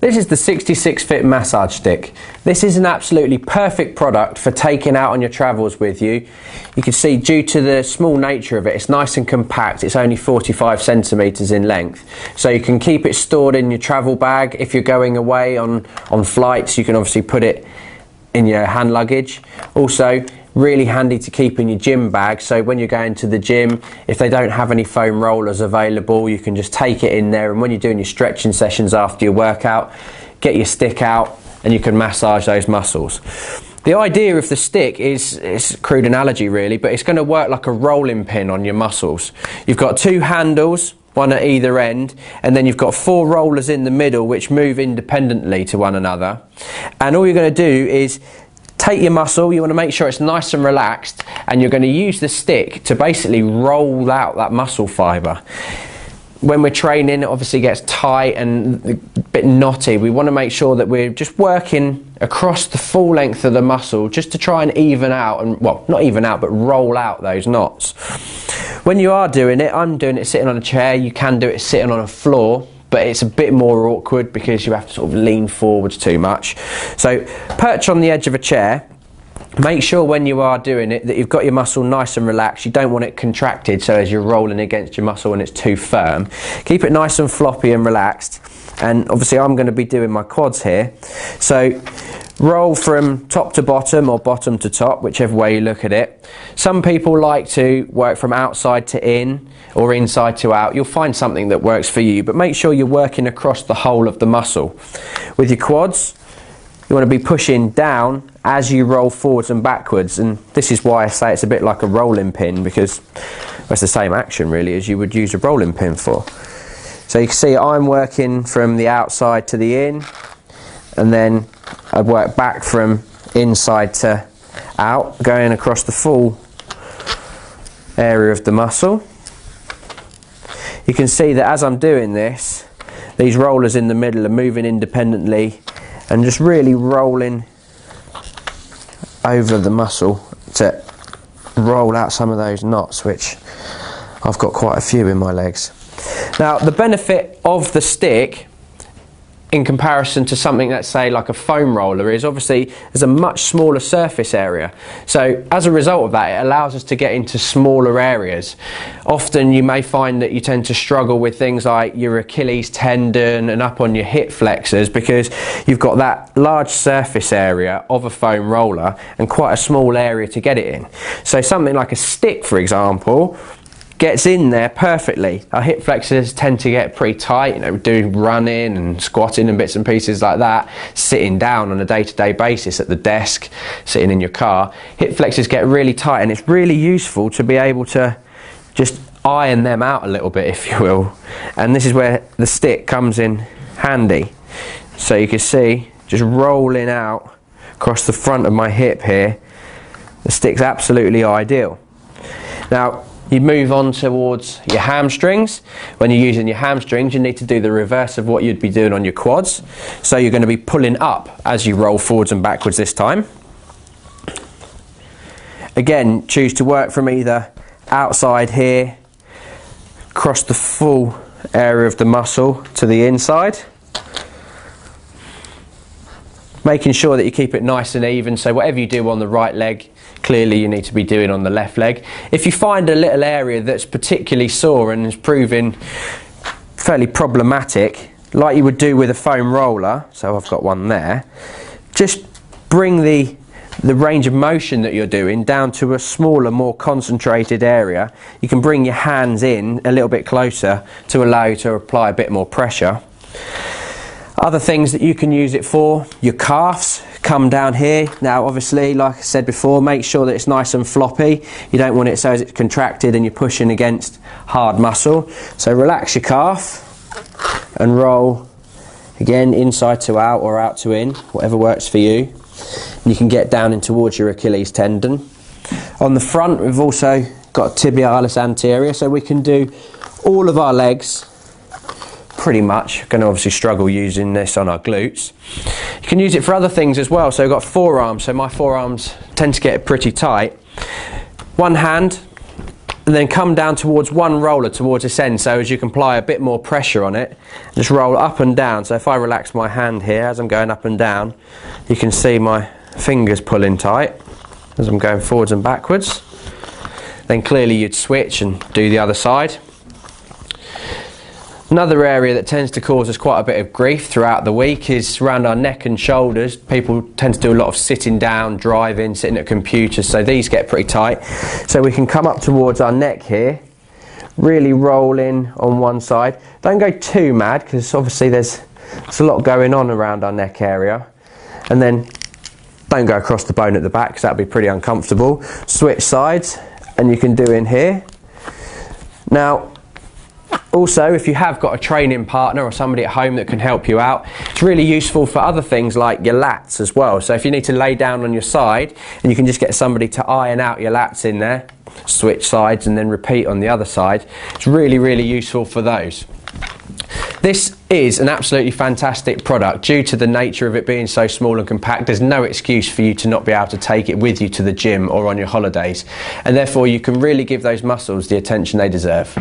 This is the 66fit massage stick. This is an absolutely perfect product for taking out on your travels with you. You can see, due to the small nature of it, it's nice and compact. It's only 45 centimeters in length. So you can keep it stored in your travel bag. If you're going away on flights, you can obviously put it in your hand luggage. Also, really handy to keep in your gym bag, so when you're going to the gym, if they don't have any foam rollers available, you can just take it in there, and when you're doing your stretching sessions after your workout, get your stick out and you can massage those muscles. The idea of the stick is, it's a crude analogy really, but it's going to work like a rolling pin on your muscles. You've got two handles, one at either end, and then you've got four rollers in the middle which move independently to one another. And all you're going to do is take your muscle, you want to make sure it's nice and relaxed, and you're going to use the stick to basically roll out that muscle fibre. When we're training, it obviously gets tight and a bit knotty. We want to make sure that we're just working across the full length of the muscle just to try and even out, and well, not even out, but roll out those knots. When you are doing it, I'm doing it sitting on a chair. You can do it sitting on a floor, but it's a bit more awkward because you have to sort of lean forwards too much. So perch on the edge of a chair. Make sure when you are doing it that you've got your muscle nice and relaxed. You don't want it contracted, so as you're rolling against your muscle and it's too firm. Keep it nice and floppy and relaxed. And obviously I'm going to be doing my quads here. So roll from top to bottom or bottom to top, whichever way you look at it. Some people like to work from outside to in or inside to out. You'll find something that works for you, but make sure you're working across the whole of the muscle. With your quads, you want to be pushing down as you roll forwards and backwards, and this is why I say it's a bit like a rolling pin, because it's the same action really as you would use a rolling pin for. So you can see I'm working from the outside to the in, and then I work back from inside to out, going across the full area of the muscle. You can see that as I'm doing this, these rollers in the middle are moving independently and just really rolling over the muscle to roll out some of those knots, which I've got quite a few in my legs. Now, the benefit of the stick in comparison to something, let's say like a foam roller, is obviously there's a much smaller surface area. So as a result of that, it allows us to get into smaller areas. Often you may find that you tend to struggle with things like your Achilles tendon and up on your hip flexors, because you've got that large surface area of a foam roller and quite a small area to get it in. So something like a stick, for example, gets in there perfectly. Our hip flexors tend to get pretty tight, you know, doing running and squatting and bits and pieces like that, sitting down on a day-to-day basis at the desk, sitting in your car. Hip flexors get really tight, and it's really useful to be able to just iron them out a little bit, if you will. And this is where the stick comes in handy. So you can see, just rolling out across the front of my hip here, the stick's absolutely ideal. Now, you move on towards your hamstrings. When you're using your hamstrings, you need to do the reverse of what you'd be doing on your quads. So you're going to be pulling up as you roll forwards and backwards this time. Again, choose to work from either outside here, across the full area of the muscle to the inside. Making sure that you keep it nice and even, so whatever you do on the right leg, clearly you need to be doing on the left leg. If you find a little area that's particularly sore and is proving fairly problematic, like you would do with a foam roller, so I've got one there, just bring the range of motion that you're doing down to a smaller, more concentrated area. You can bring your hands in a little bit closer to allow you to apply a bit more pressure. Other things that you can use it for, your calves come down here. Now obviously, like I said before, make sure that it's nice and floppy. You don't want it so it's contracted and you're pushing against hard muscle. So relax your calf and roll again, inside to out or out to in, whatever works for you. And you can get down in towards your Achilles tendon. On the front, we've also got Tibialis Anterior, so we can do all of our legs pretty much. Going to obviously struggle using this on our glutes. You can use it for other things as well. So I've got forearms, so my forearms tend to get pretty tight. One hand and then come down towards one roller towards this end, so as you can apply a bit more pressure on it, just roll up and down. So if I relax my hand here as I'm going up and down, you can see my fingers pulling tight as I'm going forwards and backwards. Then clearly you'd switch and do the other side. Another area that tends to cause us quite a bit of grief throughout the week is around our neck and shoulders. People tend to do a lot of sitting down, driving, sitting at computers, so these get pretty tight. So we can come up towards our neck here, really roll in on one side. Don't go too mad, because obviously there's a lot going on around our neck area. And then don't go across the bone at the back, because that would be pretty uncomfortable. Switch sides, and you can do in here. Now, also, if you have got a training partner or somebody at home that can help you out, it's really useful for other things like your lats as well. So if you need to lay down on your side and you can just get somebody to iron out your lats in there, switch sides and then repeat on the other side, it's really, really useful for those. This is an absolutely fantastic product. Due to the nature of it being so small and compact, there's no excuse for you to not be able to take it with you to the gym or on your holidays, and therefore you can really give those muscles the attention they deserve.